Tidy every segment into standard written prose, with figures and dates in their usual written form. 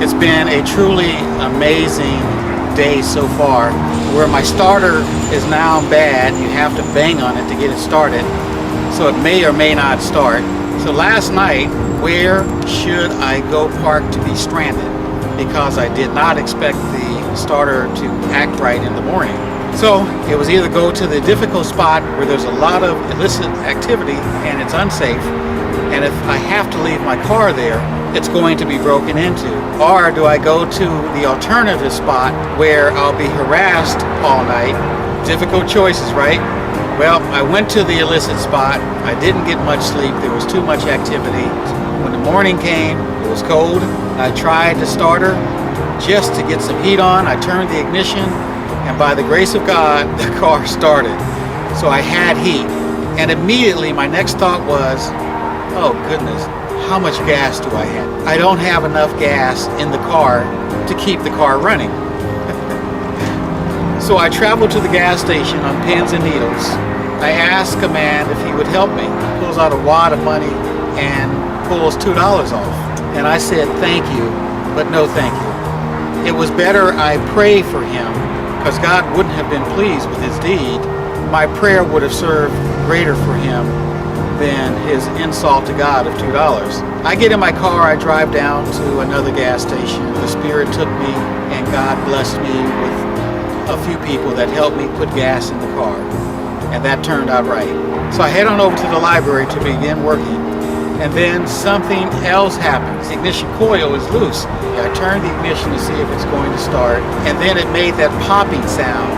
It's been a truly amazing day so far, where my starter is now bad. You have to bang on it to get it started, so it may or may not start. So last night, where should I go park to be stranded? Because I did not expect the starter to act right in the morning. So it was either go to the difficult spot where there's a lot of illicit activity and it's unsafe, and if I have to leave my car there, it's going to be broken into. Or do I go to the alternative spot where I'll be harassed all night? Difficult choices, right? Well, I went to the illicit spot. I didn't get much sleep. There was too much activity. When the morning came, it was cold. I tried the starter just to get some heat on. I turned the ignition, and by the grace of God, the car started. So I had heat. And immediately my next thought was, oh goodness, how much gas do I have? I don't have enough gas in the car to keep the car running. So I traveled to the gas station on pins and needles. I asked a man if he would help me. He pulls out a wad of money and pulls $2 off. And I said, thank you, but no thank you. It was better I pray for him, because God wouldn't have been pleased with his deed. My prayer would have served greater for him than his insult to God of $2. I get in my car, I drive down to another gas station. The Spirit took me, and God blessed me with a few people that helped me put gas in the car, and that turned out right. So I head on over to the library to begin working, and then something else happens. The ignition coil is loose. I turn the ignition to see if it's going to start, and then it made that popping sound.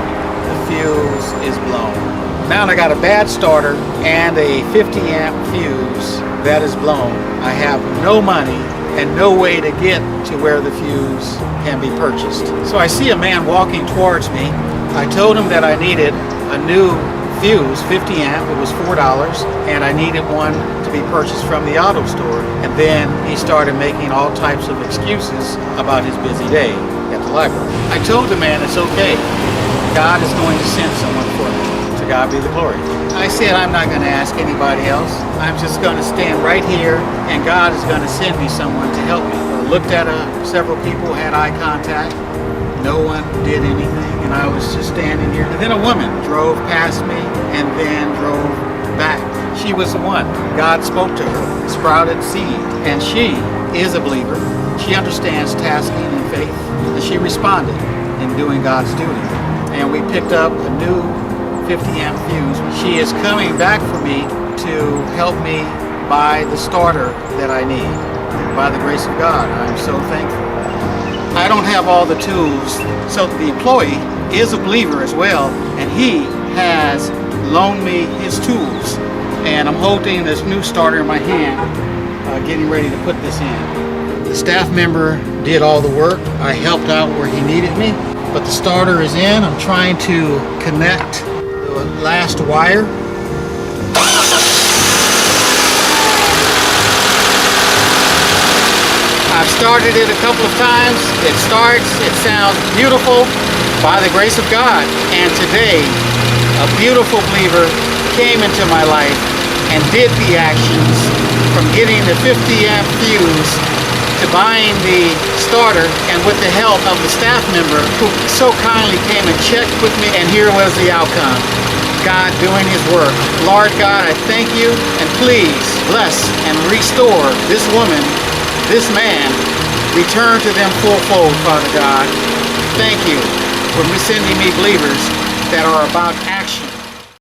The fuse is blown. Now I got a bad starter and a 50 amp fuse that is blown. I have no money and no way to get to where the fuse can be purchased. So I see a man walking towards me. I told him that I needed a new fuse, 50 amp, it was $4, and I needed one to be purchased from the auto store. And then he started making all types of excuses about his busy day at the library. I told the man it's okay. God is going to send someone for me. To God be the glory. I said I'm not going to ask anybody else. I'm just going to stand right here, and God is going to send me someone to help me. I looked at several people, had eye contact. No one did anything, and I was just standing here. And then a woman drove past me and then drove back. She was the one. God spoke to her, sprouted seed, and she is a believer. She understands tasking in faith, and she responded in doing God's duty. And we picked up a new 50 amp fuse. She is coming back for me to help me buy the starter that I need. By the grace of God, I'm so thankful. I don't have all the tools, so the employee is a believer as well, and he has loaned me his tools. And I'm holding this new starter in my hand, getting ready to put this in. The staff member did all the work. I helped out where he needed me, but the starter is in. I'm trying to connect the last wire. I've started it a couple of times. It starts, it sounds beautiful by the grace of God. And today, a beautiful believer came into my life and did the actions from getting the 50 amp fuse to buying the starter, and with the help of the staff member who so kindly came and checked with me, and here was the outcome. God doing his work. Lord God, I thank you, and please bless and restore this woman, this man, return to them full-fold, Father God. Thank you for sending me believers that are about action.